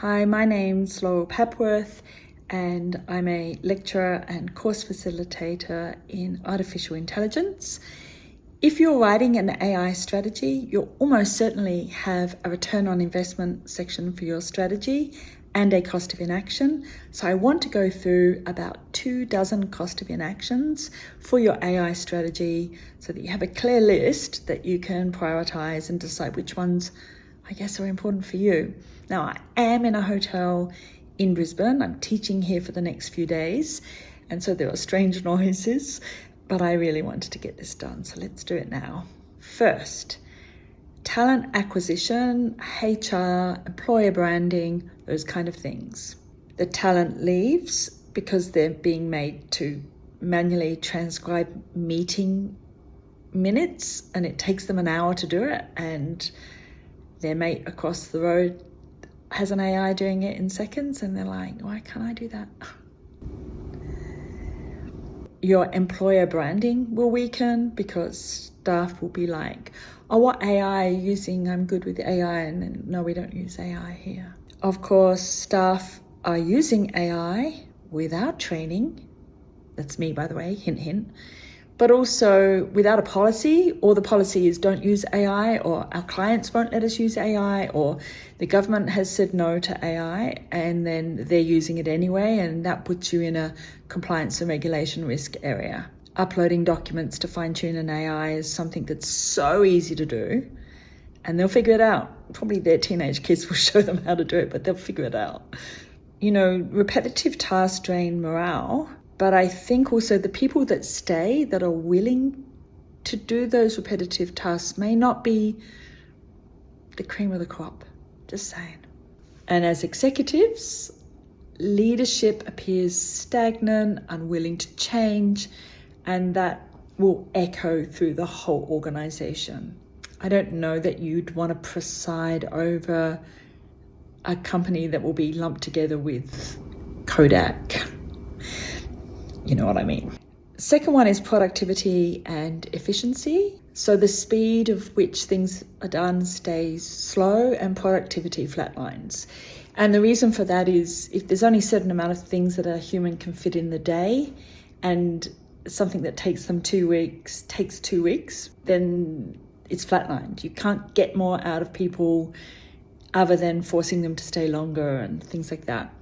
Hi, my name's Laurel Papworth and I'm a lecturer and course facilitator in artificial intelligence. If you're writing an AI strategy, you'll almost certainly have a return on investment section for your strategy and a cost of inaction. So I want to go through about 24 cost of inactions for your AI strategy so that you have a clear list that you can prioritize and decide which ones I guess are important for you. Now, I am in a hotel in Brisbane. I'm teaching here for the next few days, and so there are strange noises, but I really wanted to get this done, so let's do it now. First, talent acquisition, HR, employer branding, those kind of things. The talent leaves because they're being made to manually transcribe meeting minutes, and it takes them an hour to do it, and their mate across the road has an AI doing it in seconds, and they're like, why can't I do that? Your employer branding will weaken because staff will be like, oh, what AI are you using? I'm good with AI. And then, no, we don't use AI here. Of course, staff are using AI without training. That's me, by the way, hint, hint. But also without a policy, or the policy is don't use AI, or our clients won't let us use AI, or the government has said no to AI and then they're using it anyway, and that puts you in a compliance and regulation risk area. Uploading documents to fine-tune an AI is something that's so easy to do, and they'll figure it out. Probably their teenage kids will show them how to do it, but they'll figure it out. You know, repetitive tasks drain morale. But I think also the people that stay, that are willing to do those repetitive tasks, may not be the cream of the crop, just saying. And as executives, leadership appears stagnant, unwilling to change, and that will echo through the whole organisation. I don't know that you'd want to preside over a company that will be lumped together with Kodak. You know what I mean. Second one is productivity and efficiency. So the speed of which things are done stays slow and productivity flatlines. And the reason for that is if there's only a certain amount of things that a human can fit in the day, and something that takes them 2 weeks takes 2 weeks, then it's flatlined. You can't get more out of people other than forcing them to stay longer and things like that.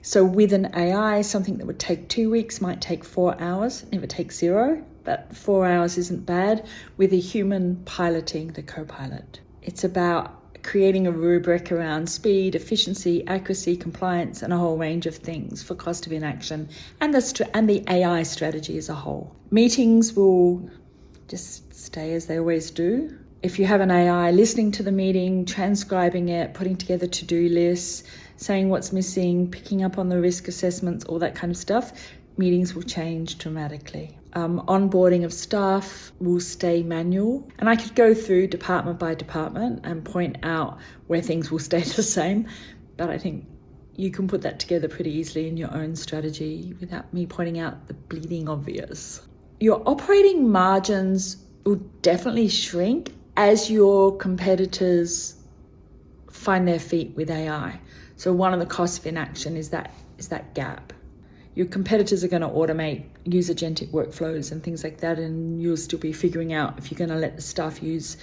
So with an AI, something that would take 2 weeks might take 4 hours. It never takes 0, but 4 hours isn't bad with a human piloting the co-pilot. It's about creating a rubric around speed, efficiency, accuracy, compliance, and a whole range of things for cost of inaction and the AI strategy as a whole. Meetings will just stay as they always do. If you have an AI listening to the meeting, transcribing it, putting together to-do lists, saying what's missing, picking up on the risk assessments, all that kind of stuff, meetings will change dramatically. Onboarding of staff will stay manual. And I could go through department by department and point out where things will stay the same, but I think you can put that together pretty easily in your own strategy without me pointing out the bleeding obvious. Your operating margins will definitely shrink as your competitors find their feet with AI. So one of the costs of inaction is that gap. Your competitors are going to automate, use agentic workflows and things like that, and you'll still be figuring out if you're going to let the staff use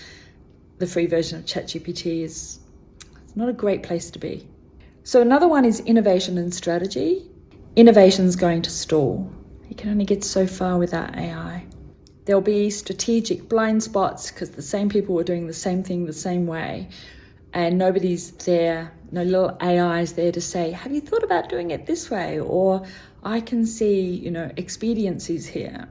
the free version of Chatgpt. It's not a great place to be. So another one is innovation and strategy. Innovation's going to stall. You can only get so far without AI. There'll be strategic blind spots because the same people are doing the same thing the same way, and nobody's there, no little AI's there to say, have you thought about doing it this way? Or I can see, expediencies here.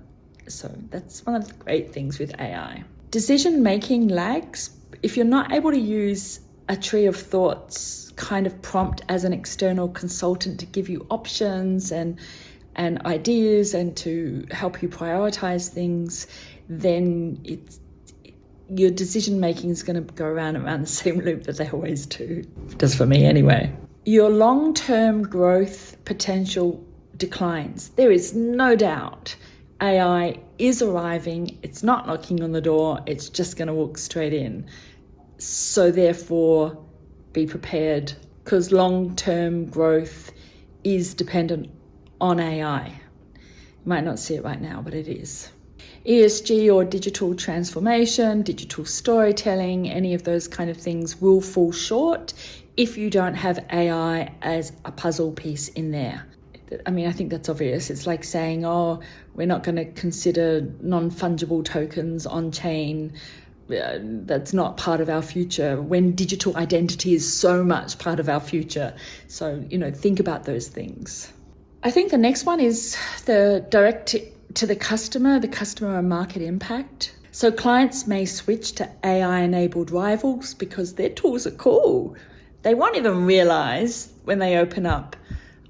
So that's one of the great things with AI. Decision-making lags. If you're not able to use a tree of thoughts kind of prompt as an external consultant to give you options and ideas and to help you prioritize things, then your decision making is going to go around and around the same loop that they always do. It does for me anyway. Your long-term growth potential declines. There is no doubt AI is arriving. It's not knocking on the door. It's just going to walk straight in. So therefore, be prepared because long-term growth is dependent on AI. You might not see it right now, but it is. ESG or digital transformation, digital storytelling, any of those kind of things will fall short if you don't have AI as a puzzle piece in there. I mean, I think that's obvious. It's like saying, oh, we're not going to consider non-fungible tokens on chain. That's not part of our future, when digital identity is so much part of our future. So, think about those things. I think the next one is the direct to the customer and market impact. So clients may switch to AI-enabled rivals because their tools are cool. They won't even realize when they open up,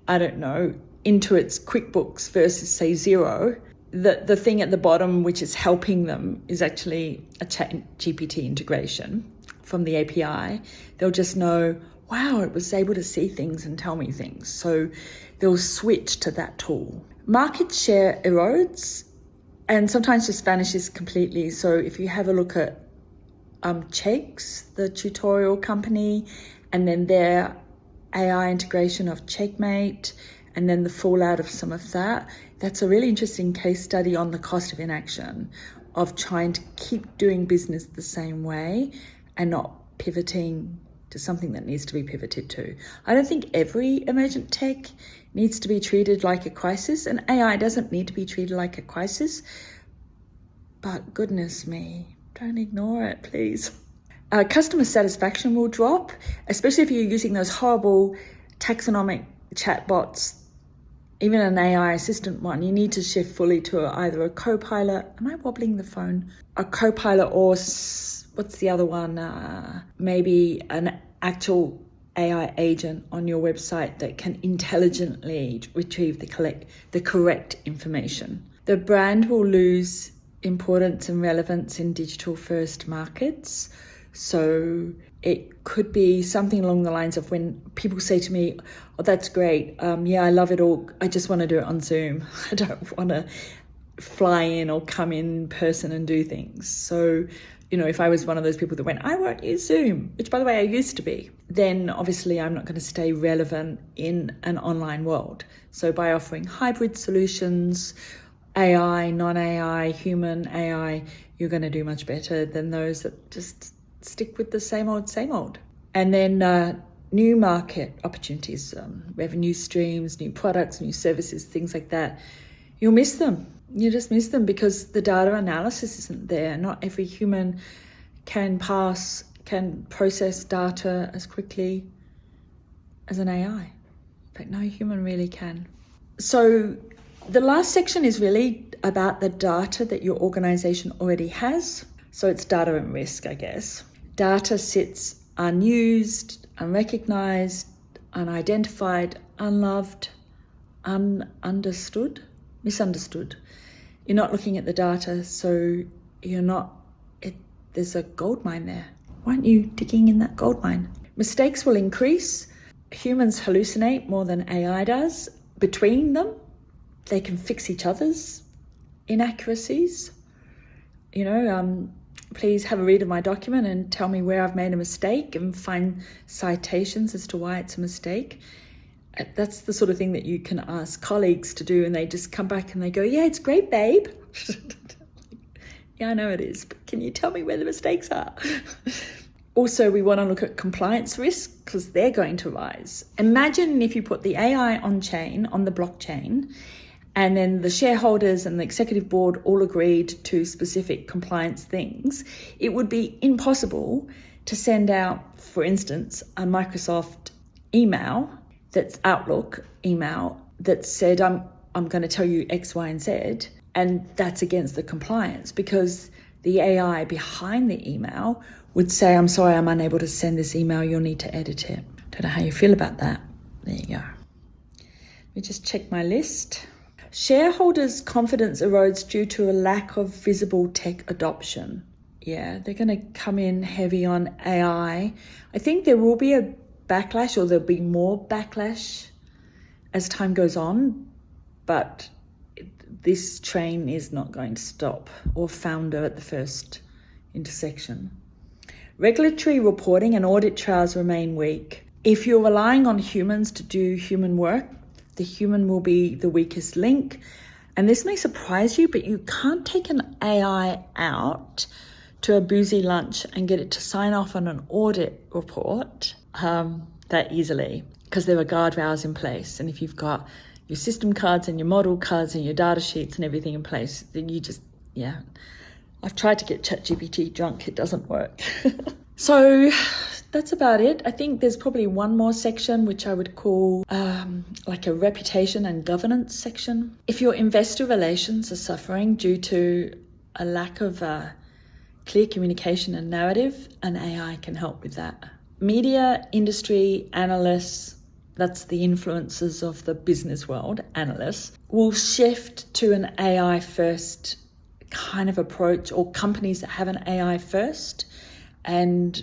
Intuit's QuickBooks versus, say, Xero, that the thing at the bottom which is helping them is actually a Chatgpt integration from the API. They'll just know, wow, it was able to see things and tell me things. So they'll switch to that tool. Market share erodes and sometimes just vanishes completely. So if you have a look at Chakes, the tutorial company, and then their AI integration of Checkmate, and then the fallout of some of that, that's a really interesting case study on the cost of inaction, of trying to keep doing business the same way and not pivoting to something that needs to be pivoted to. I don't think every emergent tech needs to be treated like a crisis, and AI doesn't need to be treated like a crisis, but goodness me, don't ignore it, please. Customer satisfaction will drop, especially if you're using those horrible taxonomic chatbots, even an AI assistant one. You need to shift fully to either a Copilot. Am I wobbling the phone? A Copilot, or what's the other one? Maybe an actual AI agent on your website that can intelligently retrieve the correct information. The brand will lose importance and relevance in digital first markets. So it could be something along the lines of when people say to me, oh, that's great. Yeah, I love it all. I just want to do it on Zoom. I don't want to fly in or come in person and do things. So, if I was one of those people that went, I won't use Zoom, which by the way, I used to be, then obviously I'm not going to stay relevant in an online world. So by offering hybrid solutions, AI, non-AI, human AI, you're going to do much better than those that just stick with the same old. And then new market opportunities, revenue streams, new products, new services, things like that. You'll miss them. You just miss them because the data analysis isn't there. Not every human can process data as quickly as an AI. In fact, no human really can. So the last section is really about the data that your organization already has. So it's data and risk, I guess. Data sits unused, unrecognized, unidentified, unloved, misunderstood. You're not looking at the data, so there's a gold mine there. Why aren't you digging in that gold mine? Mistakes will increase. Humans hallucinate more than AI does. Between them, they can fix each other's inaccuracies. Please have a read of my document and tell me where I've made a mistake and find citations as to why it's a mistake. That's the sort of thing that you can ask colleagues to do, and they just come back and they go, yeah, it's great, babe. Yeah, I know it is, but can you tell me where the mistakes are? Also, we want to look at compliance risks because they're going to rise. Imagine if you put the AI on the blockchain, and then the shareholders and the executive board all agreed to specific compliance things. It would be impossible to send out, for instance, a Microsoft email, that's Outlook email, that said, I'm going to tell you X, Y, and Z, and that's against the compliance because the AI behind the email would say, I'm sorry, I'm unable to send this email, you'll need to edit it. Don't know how you feel about that. There you go. Let me just check my list. Shareholders' confidence erodes due to a lack of visible tech adoption. Yeah, they're going to come in heavy on AI. I think there will be a backlash, or there'll be more backlash as time goes on, but this train is not going to stop or founder at the first intersection. Regulatory reporting and audit trails remain weak. If you're relying on humans to do human work, the human will be the weakest link. And this may surprise you, but you can't take an AI out to a boozy lunch and get it to sign off on an audit report that easily, because there are guardrails in place. And if you've got your system cards and your model cards and your data sheets and everything in place, then you just, I've tried to get Chatgpt drunk, it doesn't work. So that's about it. I think there's probably one more section which I would call like a reputation and governance section. If your investor relations are suffering due to a lack of clear communication and narrative, an AI can help with that. Media, industry, analysts, that's the influencers of the business world, analysts, will shift to an AI first kind of approach, or companies that have an AI first. And,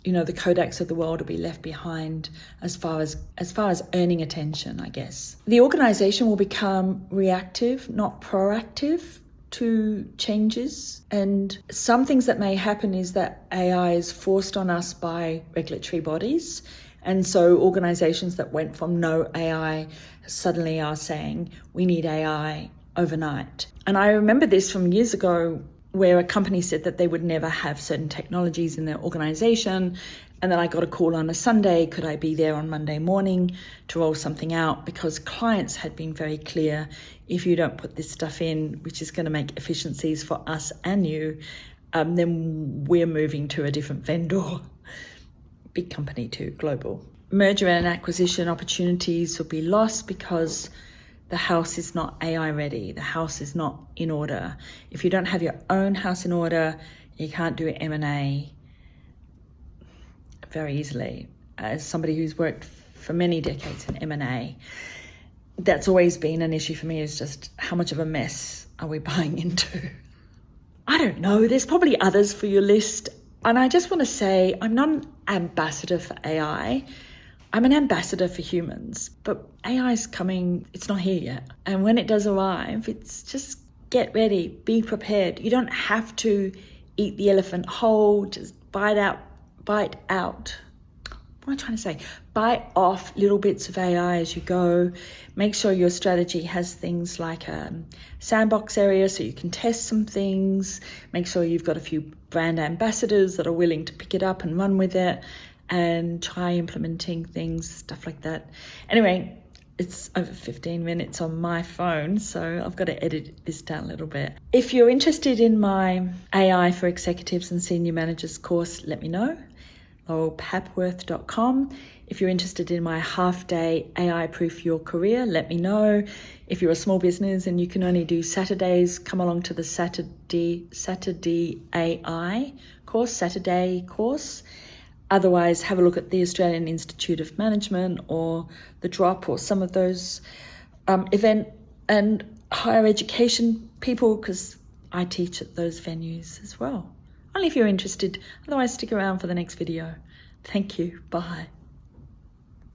the Kodaks of the world will be left behind as far as earning attention, I guess. The organization will become reactive, not proactive to changes. And some things that may happen is that AI is forced on us by regulatory bodies. And so organizations that went from no AI suddenly are saying, we need AI overnight. And I remember this from years ago, where a company said that they would never have certain technologies in their organization. And then I got a call on a Sunday, could I be there on Monday morning to roll something out? Because clients had been very clear, if you don't put this stuff in, which is going to make efficiencies for us and you, then we're moving to a different vendor. Big company too, global. Merger and acquisition opportunities will be lost because the house is not AI ready. The house is not in order. If you don't have your own house in order, you can't do M&A very easily. As somebody who's worked for many decades in M&A, that's always been an issue for me, is just how much of a mess are we buying into? I don't know. There's probably others for your list. And I just want to say, I'm not an ambassador for AI. I'm an ambassador for humans, but AI is coming, it's not here yet. And when it does arrive, it's just get ready, be prepared. You don't have to eat the elephant whole, just bite out. What am I trying to say? Bite off little bits of AI as you go. Make sure your strategy has things like a sandbox area so you can test some things. Make sure you've got a few brand ambassadors that are willing to pick it up and run with it, and try implementing things, stuff like that. Anyway, it's over 15 minutes on my phone, so I've got to edit this down a little bit. If you're interested in my AI for Executives and Senior Managers course, let me know. LaurelPapworth.com. If you're interested in my half-day AI Proof Your Career, let me know. If you're a small business and you can only do Saturdays, come along to the Saturday AI course, Saturday course. Otherwise, have a look at the Australian Institute of Management or the Drop or some of those event and higher education people, because I teach at those venues as well. Only if you're interested. Otherwise, stick around for the next video. Thank you. Bye.